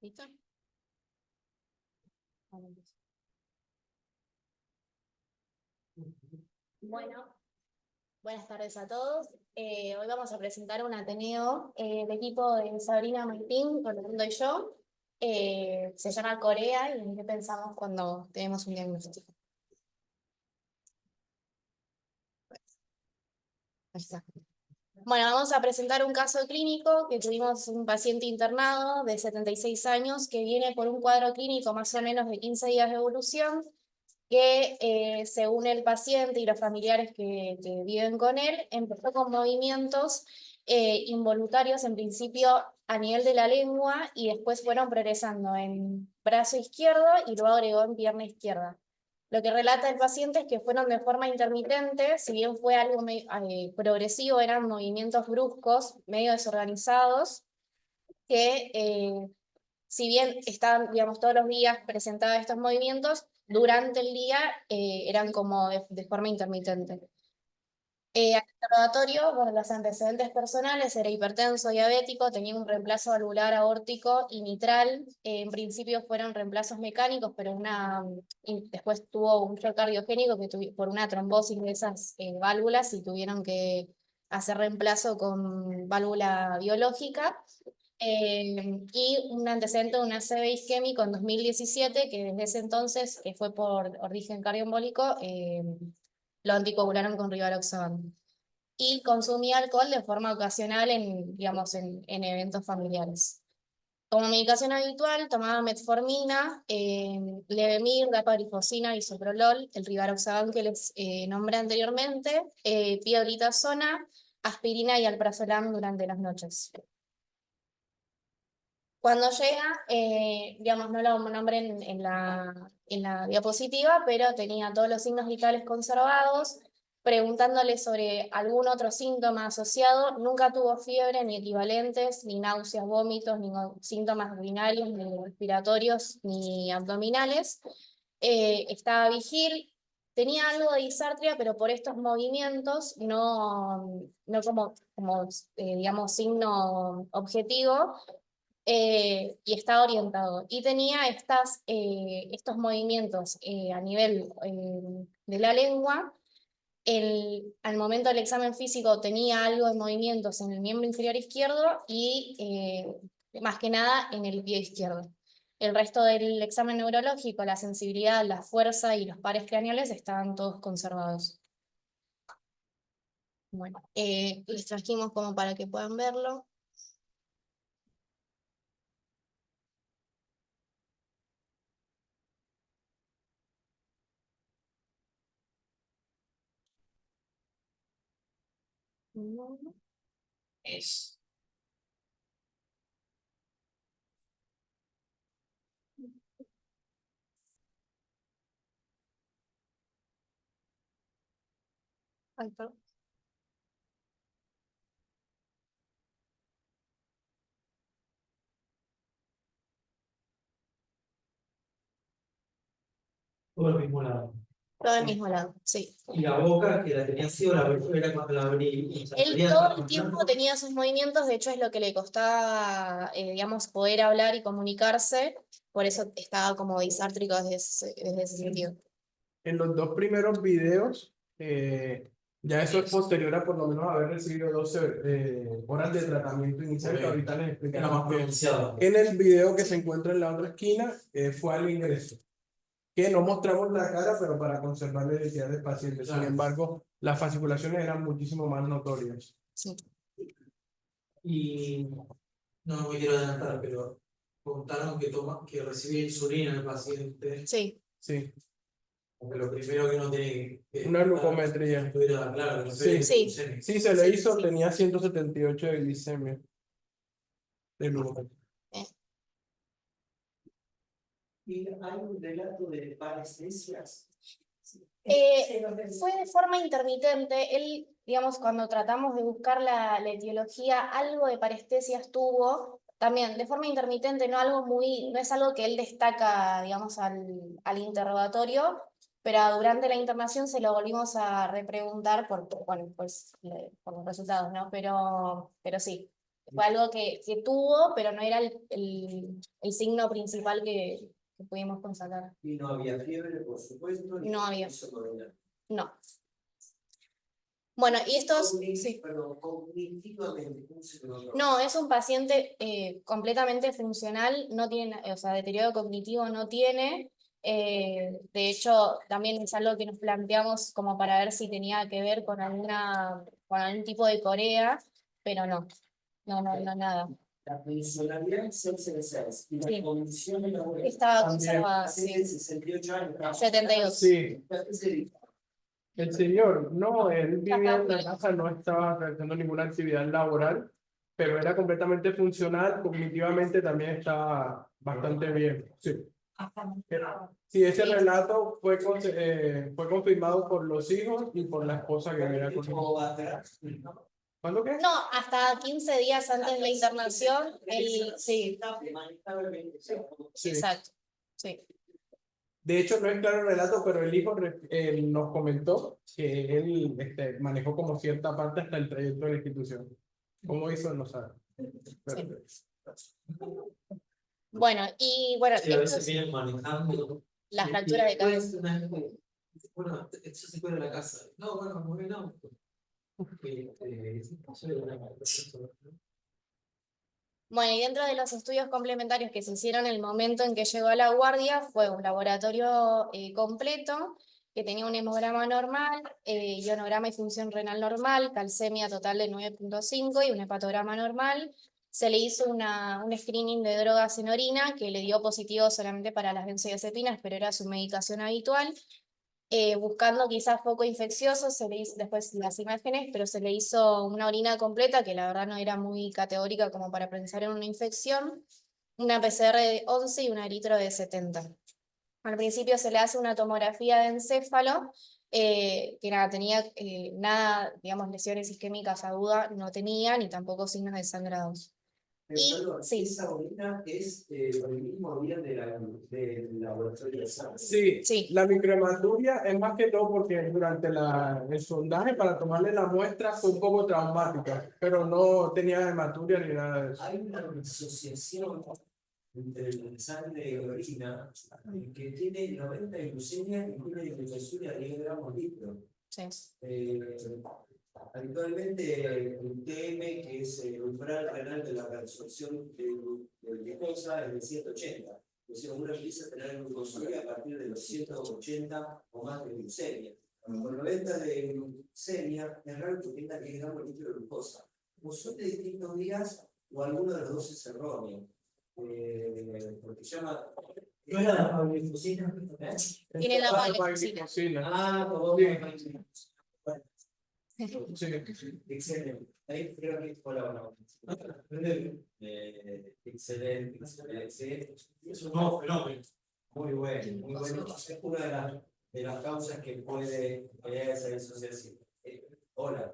¿Listo? Bueno, buenas tardes a todos. Hoy vamos a presentar un Ateneo del equipo de Sabrina Martín, Rolando y yo. Se llama Corea y en qué pensamos cuando tenemos un diagnóstico. Ahí está. Bueno, vamos a presentar un caso clínico que tuvimos un paciente internado de 76 años que viene por un cuadro clínico más o menos de 15 días de evolución, que según el paciente y los familiares que viven con él, empezó con movimientos involuntarios en principio a nivel de la lengua y después fueron progresando en brazo izquierdo y luego agregó en pierna izquierda. Lo que relata el paciente es que fueron de forma intermitente, si bien fue algo progresivo, eran movimientos bruscos, medio desorganizados, que si bien estaban, digamos, todos los días presentados estos movimientos, durante el día eran como de forma intermitente. Al interrogatorio, bueno, los antecedentes personales, era hipertenso, diabético, tenía un reemplazo valvular aórtico y mitral. En principio fueron reemplazos mecánicos, pero después tuvo un shock cardiogénico por una trombosis de esas válvulas y tuvieron que hacer reemplazo con válvula biológica. Y un antecedente de una ACV isquémico en 2017, que desde ese entonces, que fue por origen cardioembólico, lo anticoagularon con rivaroxaban. Y consumía alcohol de forma ocasional digamos, en eventos familiares. Como medicación habitual, tomaba metformina, Levemir, dapaglifosina, bisoprolol, el rivaroxaban que les nombré anteriormente, pioglitazona, aspirina y alprazolam durante las noches. Cuando llega, digamos, no lo nombré en la diapositiva, pero tenía todos los signos vitales conservados, preguntándole sobre algún otro síntoma asociado. Nunca tuvo fiebre, ni equivalentes, ni náuseas, vómitos, ni síntomas urinarios, ni respiratorios, ni abdominales. Estaba vigil, tenía algo de disartria, pero por estos movimientos, no como digamos, signo objetivo, y estaba orientado. Y tenía estos movimientos a nivel de la lengua. Al momento del examen físico tenía algo de movimientos en el miembro inferior izquierdo y más que nada en el pie izquierdo. El resto del examen neurológico, la sensibilidad, la fuerza y los pares craneales estaban todos conservados. Bueno, les trajimos como para que puedan verlo. Es. Ay, perdón. Todo el mismo lado. Todo el mismo lado, sí. Y la boca, que la tenía así, o la apertura era cuando la abrí. Él todo el tiempo tenía sus movimientos, de hecho es lo que le costaba, digamos, poder hablar y comunicarse, por eso estaba como disártrico desde ese sentido. En los dos primeros videos, ya eso es posterior a por lo menos haber recibido 12 horas de tratamiento inicial, que ahorita les Era explicaré. más pronunciado. En el video que se encuentra en la otra esquina, fue al ingreso, que no mostramos la cara, pero para conservar la identidad del paciente. Sin embargo, las fasciculaciones eran muchísimo más notorias. Sí. Y no me quiero adelantar, pero contaron que recibía insulina el paciente. Sí. Sí. Porque lo primero que uno tiene que Una glucometría. Claro, Sí. Sí, se le hizo, Sí. tenía 178 de glicemia. De glucometría. ¿Y hay un relato de parestesias? Fue de forma intermitente. Él, digamos, cuando tratamos de buscar la etiología, algo de parestesias tuvo, también de forma intermitente, no es algo que él destaca, digamos, al interrogatorio, pero durante la internación se lo volvimos a repreguntar por los resultados, ¿no? Pero sí, Fue algo que tuvo, pero no era el signo principal que pudimos constatar. Y no había fiebre, por supuesto. ni No había. eso no era. No. Bueno, y estos... sí. Perdón, cognitivamente, ¿cómo se notó? No, es un paciente completamente funcional, no tiene, o sea, deterioro cognitivo no tiene. De hecho, también es algo que nos planteamos como para ver si tenía que ver con algún tipo de corea, pero no, nada. La funcionalidad es 666 y Sí. la condición de la mujer Estaba También. conservada, hace sí. 68 años. 72. Sí, ¿Qué se dice? el señor, no, él vivía en la casa, no estaba realizando ninguna actividad laboral, pero era completamente funcional, cognitivamente también estaba bastante bien. Sí. Sí, ese relato fue confirmado por los hijos y por la esposa que vivía con él. ¿Cómo va atrás? ¿No? ¿Cuándo qué? No, hasta 15 días antes de la internación, él, sí, Sí. exacto, sí. De hecho, no es claro el relato, pero el hijo nos comentó que él manejó como cierta parte hasta el trayecto de la institución. ¿Cómo hizo? No sabe. Pero, Bueno, y bueno, Sí, a esto veces es vienen manejando. la y- fractura de y puede cabeza. ser una- Bueno, esto se puede en la casa. No, bueno, muy bien, no. Soy una- Bueno, y dentro de los estudios complementarios que se hicieron en el momento en que llegó a la guardia, fue un laboratorio completo, que tenía un hemograma normal, ionograma y función renal normal, calcemia total de 9.5 y un hepatograma normal. Se le hizo un screening de drogas en orina, que le dio positivo solamente para las benzodiazepinas, pero era su medicación habitual. Buscando quizás foco infeccioso, se le hizo después las imágenes, pero se le hizo una orina completa que la verdad no era muy categórica como para pensar en una infección, una PCR de 11 y una eritro de 70. Al principio se le hace una tomografía de encéfalo, que nada, tenía nada, digamos, lesiones isquémicas agudas, no tenía, ni tampoco signos de sangrados. Y, Perdón, sí. esa orina es el mismo orina del laboratorio de sangre. sí, Sí. la microhematuria es más que todo porque durante el sondaje para tomarle la muestra fue un poco traumática, pero no tenía hematuria ni nada de eso. Hay una asociación entre la sangre y la orina que tiene 90 de glucemia y tiene glucosuria de 10 gramos litro. Sí. Habitualmente el TM, que es el umbral renal de la reabsorción de glucosa, es de 180. O sea, uno empieza a tener glucosuria a partir de los 180 o más de glucemia. Con 90 de glucemia es raro que tenga 10 gramos litro de glucosa. O son de distintos días o alguno de los dos es erróneo. Porque llama. ¿No era la paglifosina? Tiene la paglifosina. Ah, como Sí. excelente. Ahí creo que fue la buena. Excelente, excelente. Es un nuevo fenómeno. Muy bueno, muy bueno. Es una de las causas que puede crear esa disociación. Hola.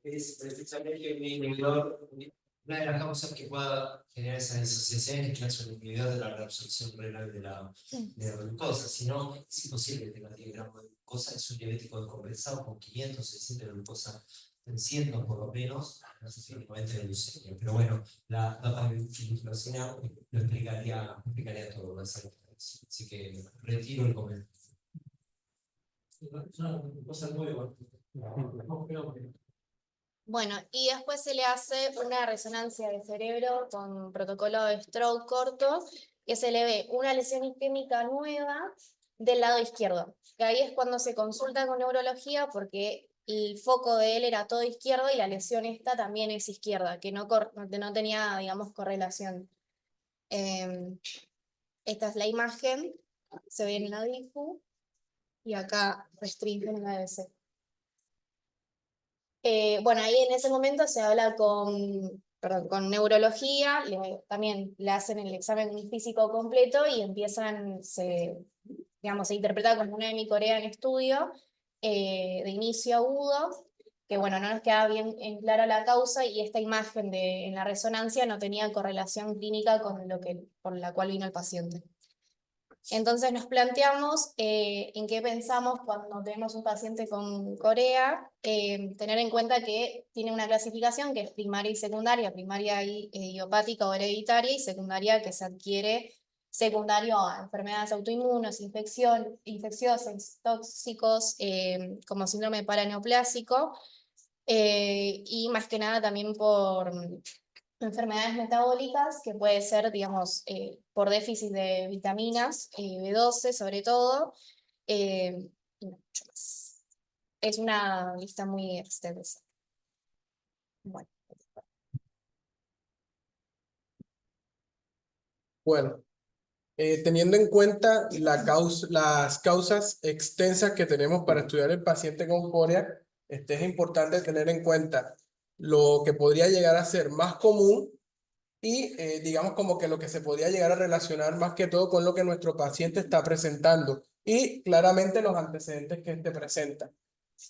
Es precisamente un inhibidor. Una de las causas que pueda generar esa disociación es que es un inhibidor de la reabsorción renal de la glucosa. Si no, es imposible que tenga 10 gramos de glucosa. Es un diabético descompensado con 500, 600 de glucosa, 300 por lo menos, no sé si 90 de glucemia. Pero bueno, la paglifosina lo explicaría todo. Así que retiro el comentario. Es una cosa nueva. Bueno, y después se le hace una resonancia de cerebro con protocolo de stroke corto, que se le ve una lesión isquémica nueva del lado izquierdo. Que ahí es cuando se consulta con neurología porque el foco de él era todo izquierdo y la lesión esta también es izquierda, que no tenía, digamos, correlación. Esta es la imagen, se ve en la DIFU, y acá restringen en la ABC. Bueno, ahí en ese momento se habla con neurología, también le hacen el examen físico completo y se interpreta como una hemicorea en estudio de inicio agudo, que bueno, no nos queda bien en clara la causa y esta imagen en la resonancia no tenía correlación clínica con por la cual vino el paciente. Entonces nos planteamos en qué pensamos cuando tenemos un paciente con corea, tener en cuenta que tiene una clasificación que es primaria y secundaria, primaria idiopática o hereditaria, y secundaria que se adquiere secundario a enfermedades autoinmunes, infecciosas, tóxicos, como síndrome paraneoplásico, y más que nada también por enfermedades metabólicas, que puede ser, digamos, por déficit de vitaminas, B12 sobre todo, y no mucho más. Es una lista muy extensa. Bueno. Bueno, teniendo en cuenta las causas extensas que tenemos para estudiar el paciente con corea, es importante tener en cuenta lo que podría llegar a ser más común y digamos como que lo que se podría llegar a relacionar más que todo con lo que nuestro paciente está presentando y claramente los antecedentes que este presenta.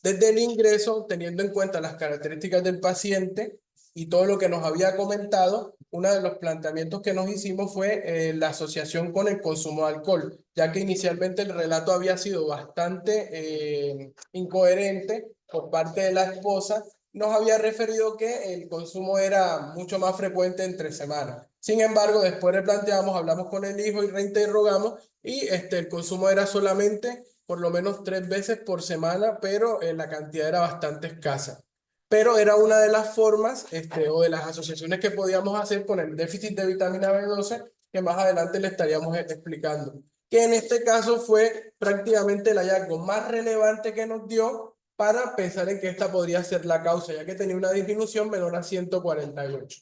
Desde el ingreso, teniendo en cuenta las características del paciente y todo lo que nos había comentado, uno de los planteamientos que nos hicimos fue la asociación con el consumo de alcohol, ya que inicialmente el relato había sido bastante incoherente por parte de la esposa. Nos había referido que el consumo era mucho más frecuente entre semanas. Sin embargo, después le planteamos, hablamos con el hijo y reinterrogamos, y el consumo era solamente por lo menos 3 veces por semana, pero la cantidad era bastante escasa. Pero era una de las formas o de las asociaciones que podíamos hacer con el déficit de vitamina B12, que más adelante le estaríamos explicando. Que en este caso fue prácticamente el hallazgo más relevante que nos dio para pensar en que esta podría ser la causa, ya que tenía una disminución menor a 148.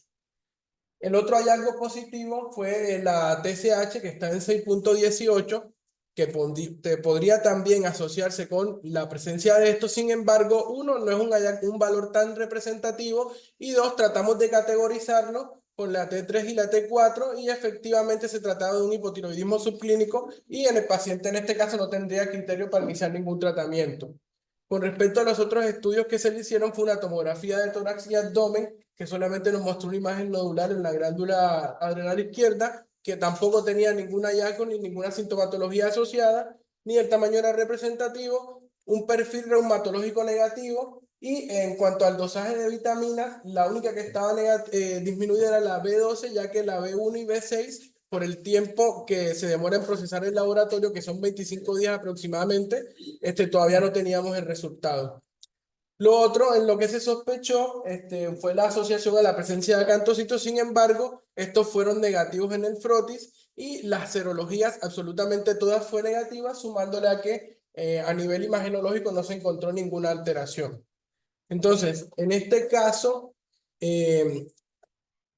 El otro hallazgo positivo fue la TSH, que está en 6.18, que podría también asociarse con la presencia de esto. Sin embargo, uno, no es un valor tan representativo, y dos, tratamos de categorizarlo con la T3 y la T4, y efectivamente se trataba de un hipotiroidismo subclínico, y en el paciente en este caso no tendría criterio para iniciar ningún tratamiento. Con respecto a los otros estudios que se le hicieron, fue una tomografía de tórax y abdomen, que solamente nos mostró una imagen nodular en la glándula adrenal izquierda, que tampoco tenía ningún hallazgo ni ninguna sintomatología asociada, ni el tamaño era representativo, un perfil reumatológico negativo, y en cuanto al dosaje de vitaminas, la única que estaba disminuida era la B12, ya que la B1 y B6, por el tiempo que se demora en procesar el laboratorio, que son 25 días aproximadamente, todavía no teníamos el resultado. Lo otro en lo que se sospechó fue la asociación a la presencia de acantocitos. Sin embargo, estos fueron negativos en el frotis, y las serologías absolutamente todas fueron negativas, sumándole a que a nivel imagenológico no se encontró ninguna alteración. Entonces, en este caso,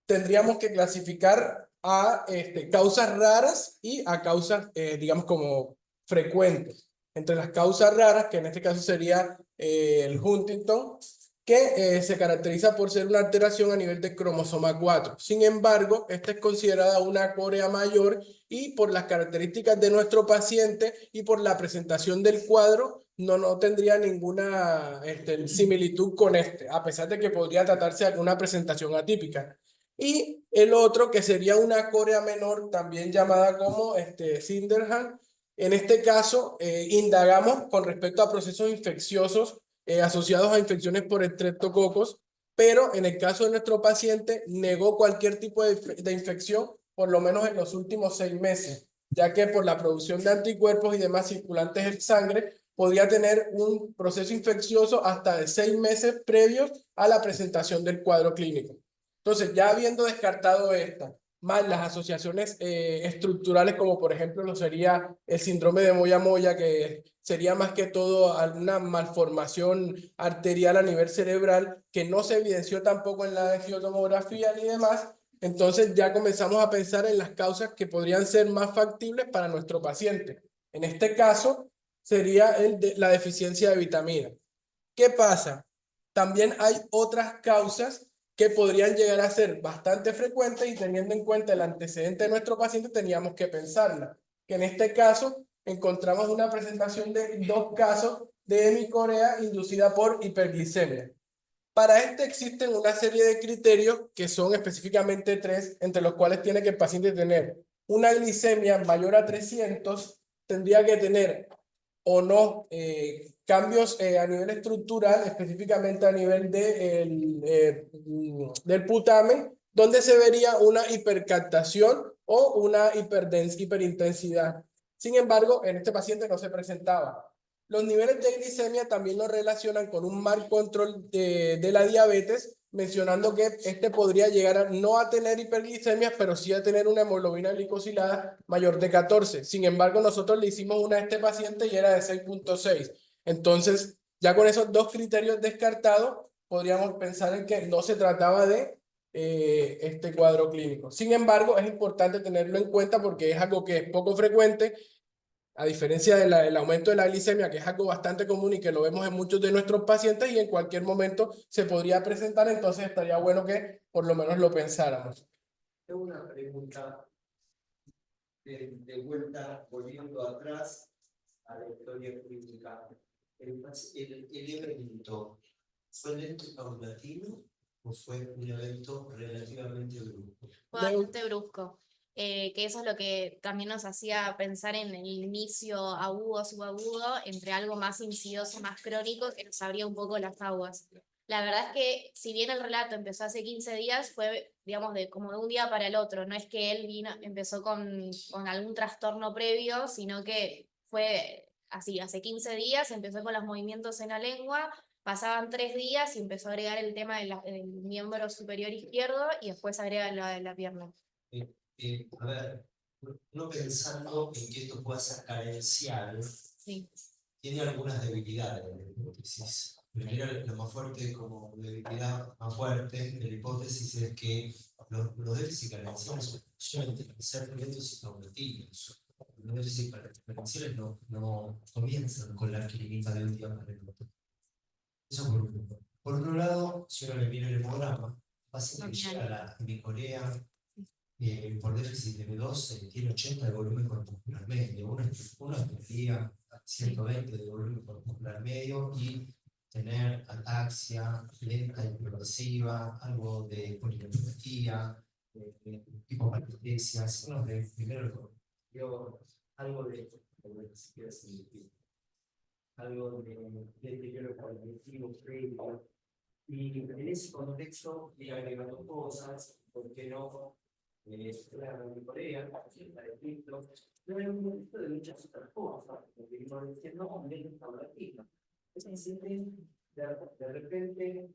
tendríamos que clasificar a causas raras y a causas, digamos, como frecuentes. Entre las causas raras, que en este caso sería el Huntington, que se caracteriza por ser una alteración a nivel de cromosoma 4. Sin embargo, esta es considerada una corea mayor, y por las características de nuestro paciente y por la presentación del cuadro, no tendría ninguna similitud con a pesar de que podría tratarse de una presentación atípica. Y el otro, que sería una corea menor, también llamada como Sydenham. En este caso, indagamos con respecto a procesos infecciosos asociados a infecciones por estreptococos, pero en el caso de nuestro paciente negó cualquier tipo de infección, por lo menos en los últimos 6 meses, ya que por la producción de anticuerpos y demás circulantes en sangre, podría tener un proceso infeccioso hasta de 6 meses previos a la presentación del cuadro clínico. Entonces, ya habiendo descartado esta, más las asociaciones estructurales, como por ejemplo lo sería el síndrome de Moya-Moya, que sería más que todo alguna malformación arterial a nivel cerebral, que no se evidenció tampoco en la angiotomografía ni demás. Entonces ya comenzamos a pensar en las causas que podrían ser más factibles para nuestro paciente. En este caso, sería la deficiencia de vitamina. ¿Qué pasa? También hay otras causas que podrían llegar a ser bastante frecuentes, y teniendo en cuenta el antecedente de nuestro paciente teníamos que pensarla. Que en este caso encontramos una presentación de 2 casos de hemicorea inducida por hiperglicemia. Para existen una serie de criterios, que son específicamente 3, entre los cuales tiene que el paciente tener una glicemia mayor a 300, tendría que tener o no cambios a nivel estructural, específicamente a nivel del putamen, donde se vería una hipercaptación o una hiperintensidad. Sin embargo, en este paciente no se presentaba. Los niveles de glicemia también lo relacionan con un mal control de la diabetes, mencionando que este podría llegar no a tener hiperglicemias, pero sí a tener una hemoglobina glicosilada mayor de 14. Sin embargo, nosotros le hicimos una a este paciente y era de 6.6. Entonces, ya con esos dos criterios descartados, podríamos pensar en que no se trataba de este cuadro clínico. Sin embargo, es importante tenerlo en cuenta porque es algo que es poco frecuente, a diferencia del aumento de la glicemia, que es algo bastante común y que lo vemos en muchos de nuestros pacientes y en cualquier momento se podría presentar, entonces estaría bueno que por lo menos lo pensáramos. Tengo una pregunta de vuelta, volviendo atrás a la historia clínica. El evento, ¿fue lento y paulatino o fue un evento relativamente brusco? Fue bastante brusco, que eso es lo que también nos hacía pensar en el inicio agudo, subagudo, entre algo más insidioso, más crónico, que nos abría un poco las aguas. La verdad es que si bien el relato empezó hace 15 días, fue, digamos, como de un día para el otro. No es que él empezó con algún trastorno previo, sino que fue así, hace 15 días empezó con los movimientos en la lengua, pasaban 3 días y empezó a agregar el tema del miembro superior izquierdo y después agrega la pierna. A ver, no pensando en que esto pueda ser carencial, Sí. tiene algunas debilidades de la hipótesis. Primero, lo más fuerte como debilidad más fuerte de la hipótesis es que los déficits carenciales suelen ser lentos y paulatinos. Los déficits carenciales no comienzan con la clínica de un día para el otro. Eso por un lado. Por otro lado, si uno le mira el hemograma, paciente que llega a la hemicorea por déficit de B12 tiene 80 de volumen corpuscular medio, uno tendría 120 de volumen corpuscular medio y tener ataxia lenta y progresiva, algo de polineuropatía, hipoparatexia, signos de primero algo de algo de deterioro cognitivo previo. Y en ese contexto, ir agregando cosas, ¿por qué no? La Corea, la de Egipto, no era un contexto de muchas otras cosas, porque iba diciendo, no, menos paulatino. Es decir, de repente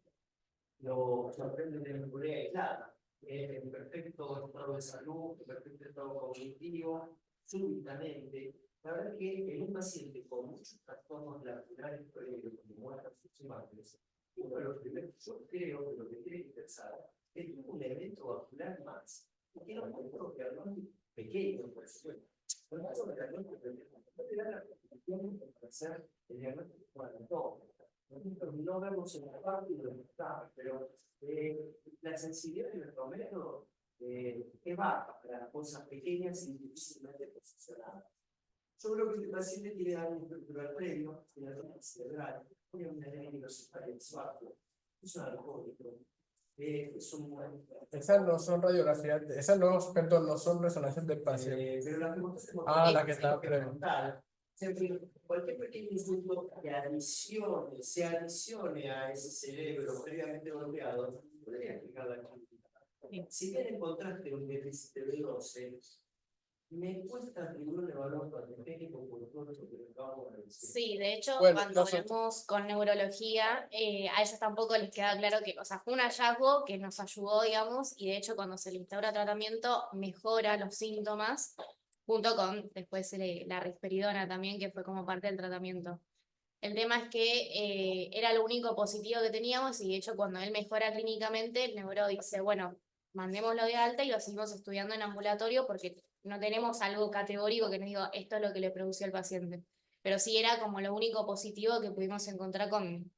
lo sorprende de la Corea aislada, en perfecto estado de salud, en perfecto estado cognitivo, súbitamente. La verdad es que en un paciente con muchos trastornos laterales previos, como muestras funcionales, uno de los primeros, yo creo que lo que tiene que pensar es que un evento vascular más, que era un evento realmente pequeño, por supuesto. Por lo tanto, realmente no te da la posibilidad de hacer el diagnóstico anatómico. Nosotros no vemos en la parte de los estados, pero la sensibilidad de nuestro método es baja para cosas pequeñas y difícilmente posicionadas. Yo creo que este paciente tiene daño estructural previo, tiene daño cerebral, tiene un anemia suave, es un alcohólico. Esas no son radiografías, esas no, perdón, no son resonancias del paciente. Pero la que está previa. Cualquier pequeño insulto que se adicione a ese cerebro previamente golpeado, podría explicar la clínica. Si bien encontraste un déficit de B12, me cuesta atribuir un valor patogénico por todo esto que acabamos de decir. Sí, de hecho, Bueno, cuando hablamos con neurología, a ellos tampoco les queda claro que, o sea, fue un hallazgo que nos ayudó, digamos, y de hecho cuando se le instaura tratamiento mejora los síntomas, junto con después la risperidona también, que fue como parte del tratamiento. El tema es que era lo único positivo que teníamos y de hecho cuando él mejora clínicamente, el neuro dice, bueno, mandémoslo de alta y lo seguimos estudiando en ambulatorio porque no tenemos algo categórico que nos diga esto es lo que le produció al paciente. Pero sí era como lo único positivo que pudimos encontrar con,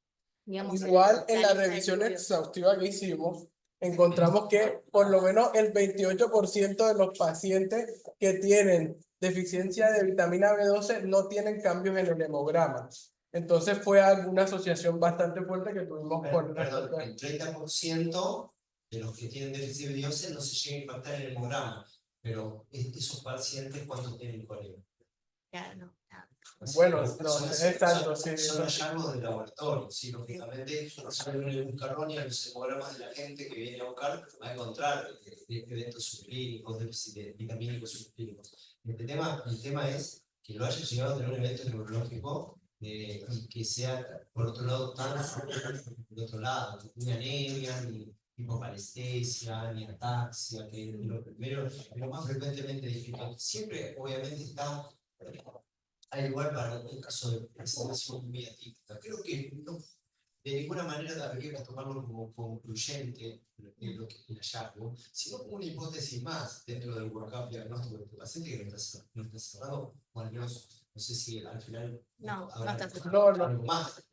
digamos, igual en la lista de revisión estudios. exhaustiva que hicimos, encontramos que por lo menos el 28% de los pacientes que tienen deficiencia de vitamina B12 no tienen cambios en el hemograma. Entonces fue alguna asociación bastante fuerte que tuvimos con... Perdón, el 30% de los que tienen déficit de B12 no se llega a impactar en el hemograma. pero esos pacientes, ¿cuánto tienen colega? Claro, no, nada. Bueno, no, es tanto, sí. Son hallazgos de laboratorio, sí, lógicamente, sobre un carrón y a los hemogramas de la gente que viene a buscar, va a encontrar eventos subclínicos, déficit vitamínicos subclínicos. El tema es que lo haya llegado a tener un evento neurológico y que sea, por otro lado, tan por otro lado, ni anemia, ni hipopalestesia, ni ataxia, que es lo primero, lo más frecuentemente descrito. Siempre, obviamente, está al igual para un caso de presentación muy atípica. Creo que no, de ninguna manera habría que tomarlo como concluyente el hallazgo, sino como una hipótesis más dentro del workup diagnóstico de este paciente que no está cerrado, o al menos, no sé si al final No, habrá no está cerrado. No, más.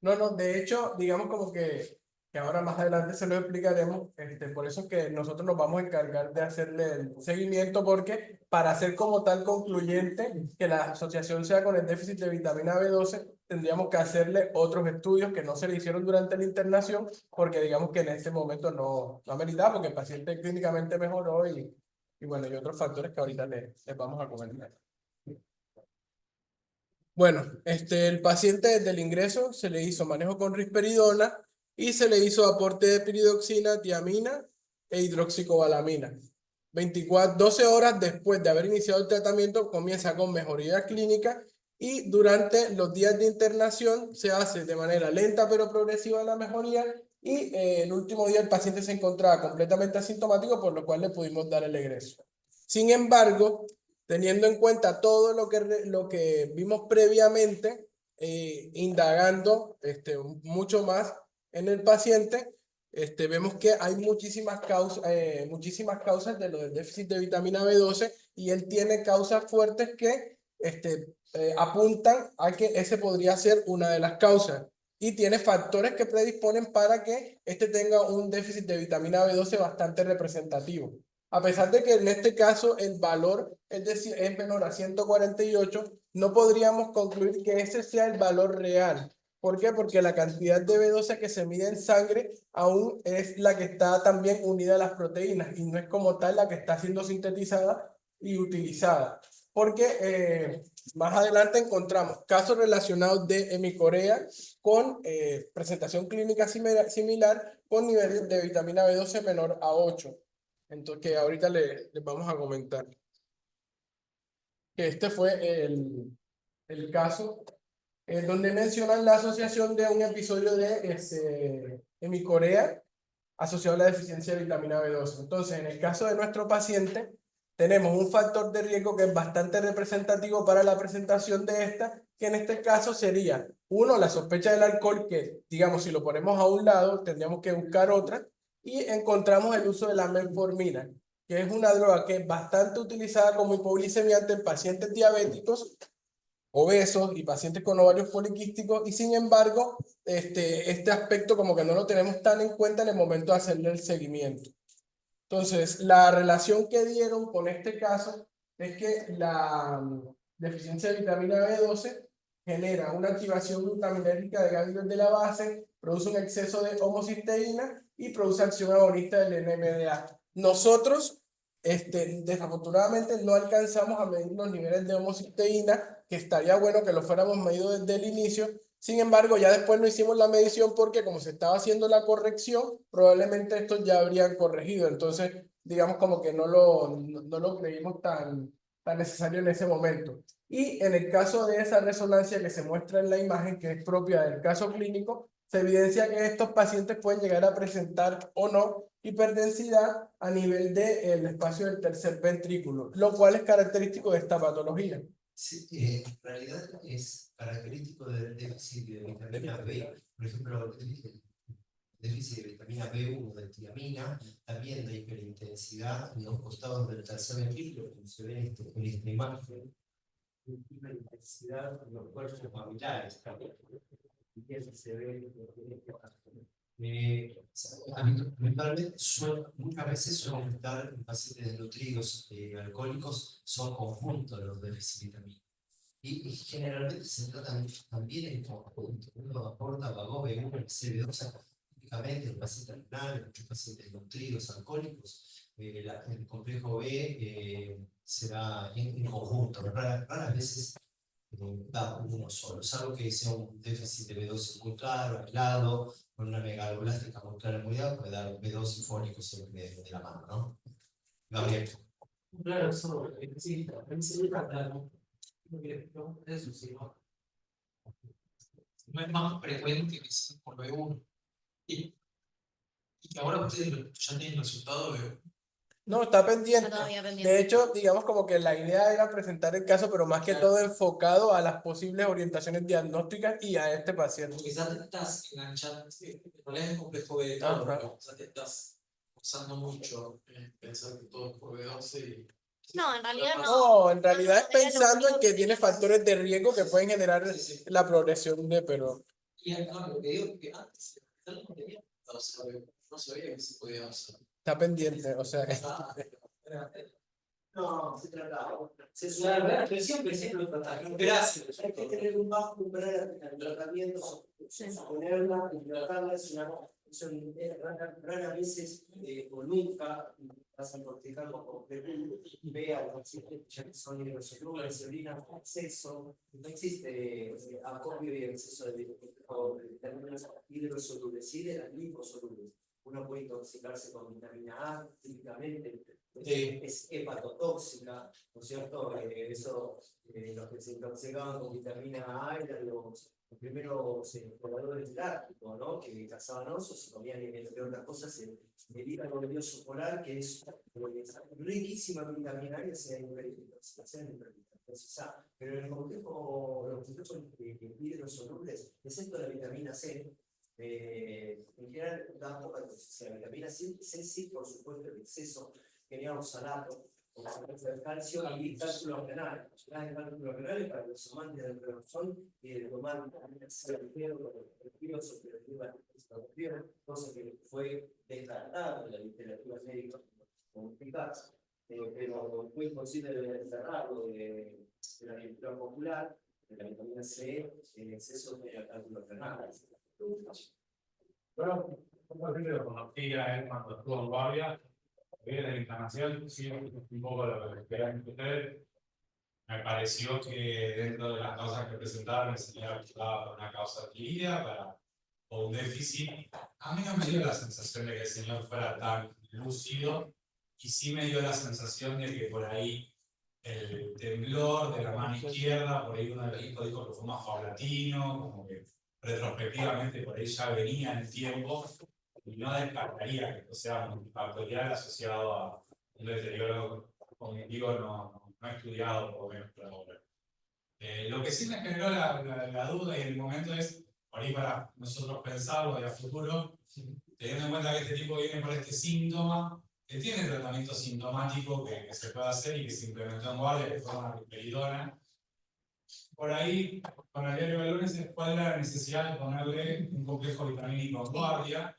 no, de hecho, digamos como que ahora más adelante se lo explicaremos, por eso es que nosotros nos vamos a encargar de hacerle el seguimiento, porque para hacer como tal concluyente que la asociación sea con el déficit de vitamina B12, tendríamos que hacerle otros estudios que no se le hicieron durante la internación, porque digamos que en este momento no ameritaba, porque el paciente clínicamente mejoró y bueno, y otros factores que ahorita les vamos a comentar. Bueno, el paciente desde el ingreso se le hizo manejo con risperidona y se le hizo aporte de piridoxina, tiamina e hidroxicobalamina. 12 horas después de haber iniciado el tratamiento comienza con mejoría clínica y durante los días de internación se hace de manera lenta pero progresiva la mejoría y el último día el paciente se encontraba completamente asintomático, por lo cual le pudimos dar el egreso. Sin embargo, teniendo en cuenta todo lo que vimos previamente, indagando mucho más en el paciente, vemos que hay muchísimas causas de lo del déficit de vitamina B12 y él tiene causas fuertes que apuntan a que ese podría ser una de las causas y tiene factores que predisponen para que tenga un déficit de vitamina B12 bastante representativo. A pesar de que en este caso el valor es menor a 148, no podríamos concluir que ese sea el valor real. ¿Por qué? Porque la cantidad de B12 que se mide en sangre aún es la que está también unida a las proteínas y no es como tal la que está siendo sintetizada y utilizada. Porque más adelante encontramos casos relacionados de hemicorea con presentación clínica similar con niveles de vitamina B12 menor a 8. Entonces, que ahorita les vamos a comentar. Que este fue el caso donde mencionan la asociación de un episodio de hemicorea asociado a la deficiencia de vitamina B12. Entonces, en el caso de nuestro paciente, tenemos un factor de riesgo que es bastante representativo para la presentación de esta, que en este caso sería, uno, la sospecha del alcohol, que digamos, si lo ponemos a un lado, tendríamos que buscar otra, y encontramos el uso de la metformina, que es una droga que es bastante utilizada como hipoglicemiante en pacientes diabéticos, obesos y pacientes con ovarios poliquísticos, y sin embargo, este aspecto como que no lo tenemos tan en cuenta en el momento de hacerle el seguimiento. Entonces, la relación que dieron con este caso es que la deficiencia de vitamina B12 genera una activación glutaminérgica de ganglios de la base, produce un exceso de homocisteína y produce acción agonista del NMDA. Nosotros, desafortunadamente, no alcanzamos a medir los niveles de homocisteína, que estaría bueno que lo fuéramos medido desde el inicio. Sin embargo, ya después no hicimos la medición porque como se estaba haciendo la corrección, probablemente estos ya habrían corregido. Entonces, digamos como que no lo creímos tan necesario en ese momento. Y en el caso de esa resonancia que se muestra en la imagen, que es propia del caso clínico, se evidencia que estos pacientes pueden llegar a presentar o no hiperdensidad a nivel del espacio del tercer ventrículo, lo cual es característico de esta patología. Sí, en realidad es característico del déficit de vitamina B. Por ejemplo, el déficit de vitamina B1 de tiamina, también de hiperintensidad en los costados del tercer ventrículo, como se ve en esta imagen. Hiperintensidad en los cuerpos mamilares también. Y eso se ve habitualmente muchas veces suelen estar en pacientes desnutridos alcohólicos, son conjuntos los déficits de vitamina. Y generalmente se tratan también en conjunto. Uno aporta vago B1 y CB2, específicamente en pacientes renales, muchos pacientes nutridos, alcohólicos, el complejo B se da en conjunto, raras veces da uno solo, salvo que sea un déficit de B12 muy claro, aislado, con una megaloblástica muy clara muy alta, puede dar B12 y fólico siempre de la mano, ¿no? Gabriel. Claro, eso, sí, a mí se me trata, ¿no? Eso sí, ¿no? No es más frecuente que sea por B1. Y que ahora ustedes ya tienen resultado de. No, está Está pendiente. todavía pendiente. De hecho, digamos como que la idea era presentar el caso, pero más que todo enfocado a las posibles orientaciones diagnósticas y a este paciente. Quizás te estás enganchando, no es un complejo B de todo, Ajá. pero quizás te estás usando mucho en pensar que todo es por B12 y. No, en realidad no. No, en realidad es No, era lo pensando en único que que tiene teníamos. factores de riesgo que pueden generar Sí, sí. la progresión de, pero Y acá lo que digo es que antes no tenía, no sabía que se podía usar. está pendiente, o sea, No, se trataba. La verdad, pero siempre lo trataron. Gracias. Hay que tener un bajo umbral al tratamiento, ponerla y tratarla es una son raras veces o nunca pasan por dejarlo con vea los pacientes ya que son hidrosolubles, se orina con exceso, no existe acopio y exceso de términos hidrosolubles, sí de las liposolubles. Uno puede intoxicarse con vitamina A, típicamente, es hepatotóxica, ¿no es cierto? Eso, los que se intoxicaban con vitamina A eran los primeros pobladores del Ártico, ¿no? Que cazaban osos y comían, entre otras cosas, el hígado nervioso polar, que es riquísima en vitamina A y hace intoxicación entonces, pero en el complejo, los complejos hidrosolubles, excepto la vitamina C, en general da poca toxicidad. La vitamina C sí, por supuesto, el exceso genera oxalato, oxalato de calcio y cálculos renales. Las cálculos renales para los amantes del corazón y de tomar vitamina C cosa que fue descartada en la literatura médica como eficaz, pero fue imposible de encerrarlo de la literatura popular, de la vitamina C, en exceso de cálculos renales. Bueno, lo conocí a él cuando estuvo en guardia, de la internación, sí, un poco lo que esperan ustedes. Me pareció que dentro de las causas que presentaron, el señor optaba por una causa adquirida o un déficit. A mí no me dio la sensación de que el señor fuera tan lúcido, y sí me dio la sensación de que por ahí el temblor de la mano izquierda, por ahí uno de los hijos dijo que fue más paulatino, como que retrospectivamente por ahí ya venía en el tiempo, y no descartaría que sea multifactorial asociado a un deterioro cognitivo no estudiado por lo menos por ahora. Lo que sí me generó la duda y el momento es, por ahí para nosotros pensarlo y a futuro, teniendo en cuenta que este tipo viene por este síntoma, que tiene tratamiento sintomático que se puede hacer y que se implementó en guardia, que fue una risperidona. Por ahí, con el diario de lunes, ¿cuál era la necesidad de ponerle un complejo vitamínico en guardia?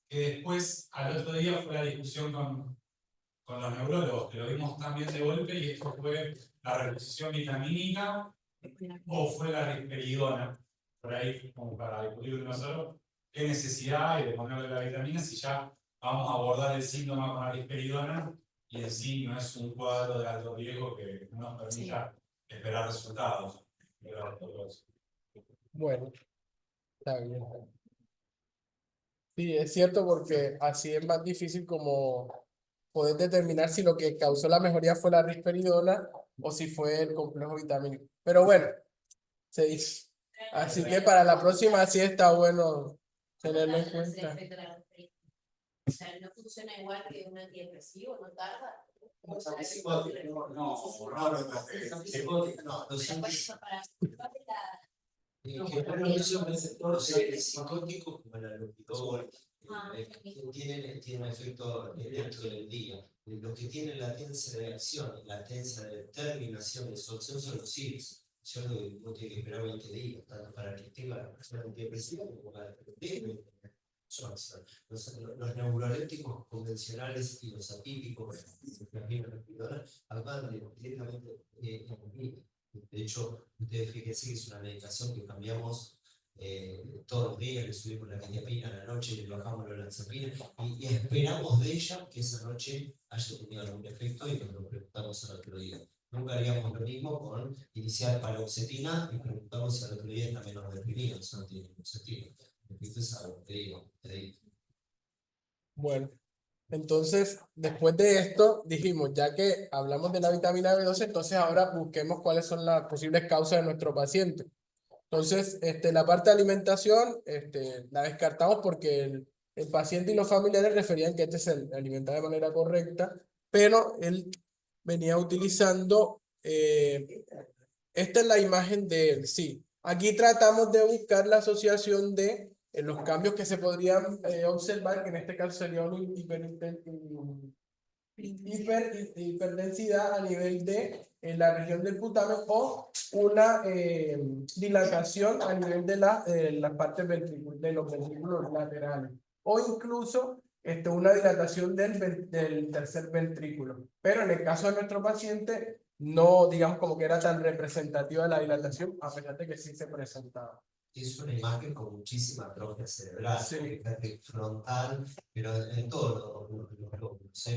Que después, al otro día, fue la discusión con los neurólogos, que lo vimos también de golpe, y esto fue la reposición vitamínica o fue la risperidona. Por ahí, como para discutir uno solo, qué necesidad hay de ponerle la vitamina si ya vamos a abordar el síntoma con la risperidona y en sí no es un cuadro de alto riesgo que no nos permita esperar resultados. bueno, está bien. Sí, es cierto porque así es más difícil como poder determinar si lo que causó la mejoría fue la risperidona o si fue el complejo vitamínico. Pero bueno, se dice. Así que para la próxima sí está bueno tenerlo en cuenta. O sea, no funciona igual que un antidepresivo, no tarda. No, los psicóticos como el alopidol tienen efecto dentro del día. Los que tienen latencia de acción y latencia de terminación de su acción son los CIRS. Yo no tiene que esperar 20 días, tanto para que tenga la persona antidepresiva como para que tenga los neurolépticos convencionales y los atípicos, actúan directamente en el. De hecho, ustedes fíjense que es una medicación que cambiamos todos los días le subimos la quetiapina a la noche, le bajamos la olanzapina y esperamos de ella que esa noche haya tenido algún efecto y nos lo preguntamos al otro día. Nunca haríamos lo mismo con iniciar paroxetina y preguntamos si al otro día está menos deprimido, eso no tiene ningún sentido. Esto es algo, te digo. Bueno, entonces, después de esto, dijimos, ya que hablamos de la vitamina B12, entonces ahora busquemos cuáles son las posibles causas de nuestro paciente. Entonces, la parte de alimentación, la descartamos porque el paciente y los familiares referían que se alimenta de manera correcta, pero él venía utilizando, esta es la imagen de él, sí. Aquí tratamos de buscar la asociación de los cambios que se podrían observar, que en este caso sería una hiperdensidad a nivel de la región del putamen o una dilatación a nivel de las partes de los ventrículos laterales o incluso una dilatación del tercer ventrículo. Pero en el caso de nuestro paciente no digamos como que era tan representativa la dilatación, a pesar de que sí se presentaba. Es una imagen con muchísima atrofia cerebral, Sí. frontal, pero en todos los lóbulos,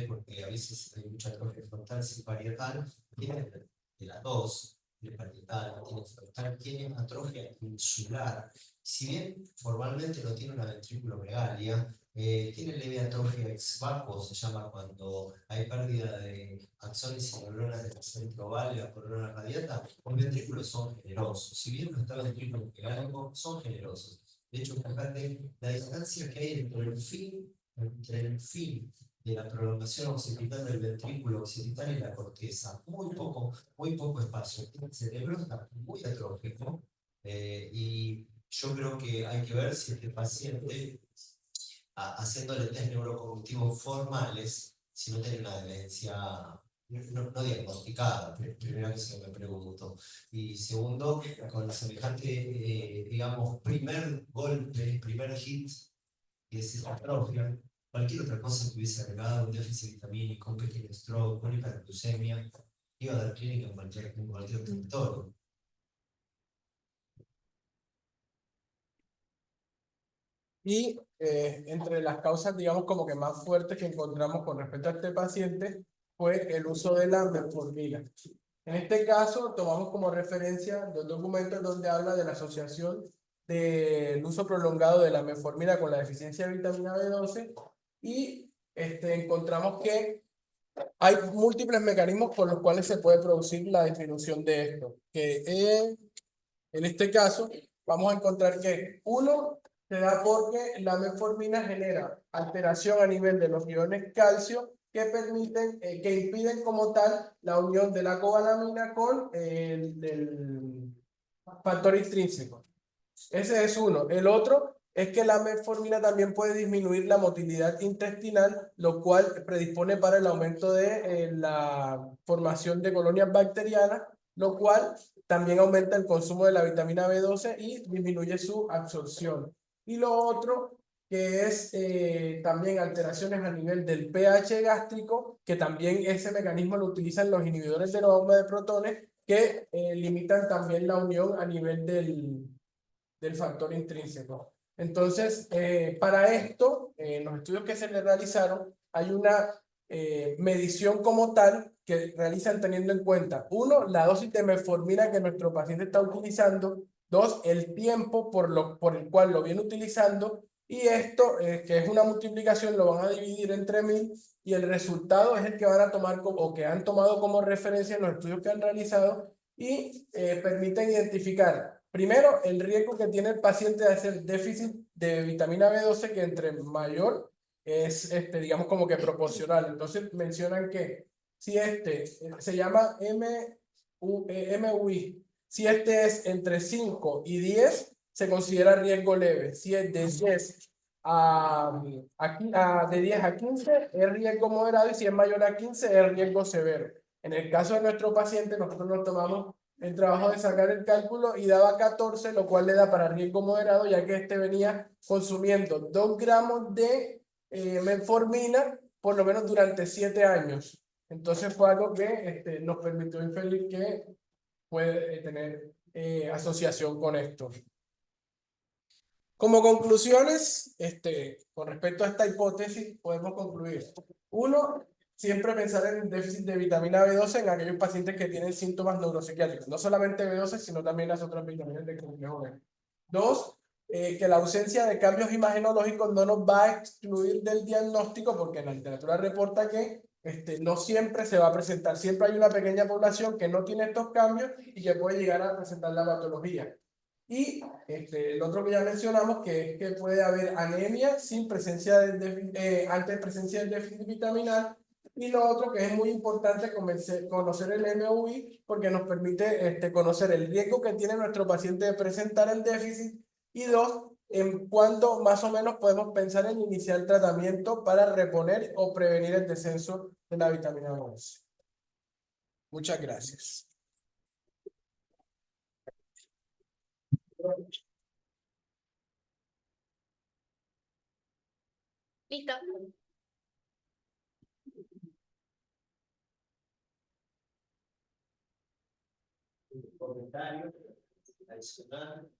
porque a veces hay mucha atrofia frontal sin parietal, tiene de las dos, tiene parietal, tiene frontal, tiene atrofia insular. Si bien formalmente no tiene una ventrículomegalia, tiene leve atrofia ex vacuo, se llama cuando hay pérdida de axones y neuronas del centro oval y la corona radiata. Los ventrículos son generosos. Si bien no está ventrículo megálico, son generosos. De hecho, fíjate la distancia que hay entre el fin de la prolongación occipital del ventrículo occipital y la corteza. Muy poco espacio. El cerebro está muy atrófico y yo creo que hay que ver si este paciente, haciéndole test neurocognitivos formales, si no tiene una demencia no diagnosticada, primera cosa que me pregunto. Y segundo, con semejante, digamos, primer golpe, primer hit, que es esa atrofia, cualquier otra cosa que hubiese agregado, un déficit vitamínico, un pequeño stroke, una hiperglucemia, iba a dar clínica en cualquier territorio. Y entre las causas, digamos, como que más fuertes que encontramos con respecto a este paciente fue el uso de la metformina. En este caso, tomamos como referencia dos documentos donde habla de la asociación del uso prolongado de la metformina con la deficiencia de vitamina B12 y encontramos que hay múltiples mecanismos por los cuales se puede producir la disminución de esto. Que en este caso, vamos a encontrar que uno se da porque la metformina genera alteración a nivel de los iones calcio que permiten, que impiden como tal la unión de la cobalamina con el factor intrínseco. Ese es uno. El otro es que la metformina también puede disminuir la motilidad intestinal, lo cual predispone para el aumento de la formación de colonias bacterianas, lo cual también aumenta el consumo de la vitamina B12 y disminuye su absorción. Y lo otro que es también alteraciones a nivel del pH gástrico, que también ese mecanismo lo utilizan los inhibidores de la bomba de protones, que limitan también la unión a nivel del factor intrínseco. Entonces, para esto, en los estudios que se le realizaron, hay una medición como tal que realizan teniendo en cuenta, uno, la dosis de metformina que nuestro paciente está utilizando, dos, el tiempo por el cual lo viene utilizando, y esto, que es una multiplicación, lo van a dividir entre 1000, y el resultado es el que van a tomar o que han tomado como referencia en los estudios que han realizado, y permiten identificar primero el riesgo que tiene el paciente de hacer déficit de vitamina B12, que entre mayor es, digamos, como que proporcional. Entonces mencionan que si se llama MUI, si es entre 5 y 10, se considera riesgo leve. Si es de 10 de 10 a 15 es riesgo moderado, y si es mayor a 15 es riesgo severo. En el caso de nuestro paciente, nosotros nos tomamos el trabajo de sacar el cálculo y daba 14, lo cual le da para riesgo moderado, ya que venía consumiendo 2 gramos de metformina por lo menos durante 7 años. Entonces fue algo que nos permitió inferir que puede tener asociación con esto. Como conclusiones, con respecto a esta hipótesis, podemos concluir. Uno, siempre pensar en el déficit de vitamina B12 en aquellos pacientes que tienen síntomas neuropsiquiátricos. No solamente B12, sino también las otras vitaminas del complejo B. Dos, que la ausencia de cambios imagenológicos no nos va a excluir del diagnóstico, porque la literatura reporta que no siempre se va a presentar. Siempre hay una pequeña población que no tiene estos cambios y que puede llegar a presentar la patología. Y el otro que ya mencionamos, que es que puede haber anemia sin presencia antes presencia del déficit vitaminal. Y lo otro que es muy importante conocer el MUI, porque nos permite conocer el riesgo que tiene nuestro paciente de presentar el déficit. Y dos, en cuándo más o menos podemos pensar en iniciar el tratamiento para reponer o prevenir el descenso de la vitamina B12. Muchas gracias. Listo. Comentario adicional.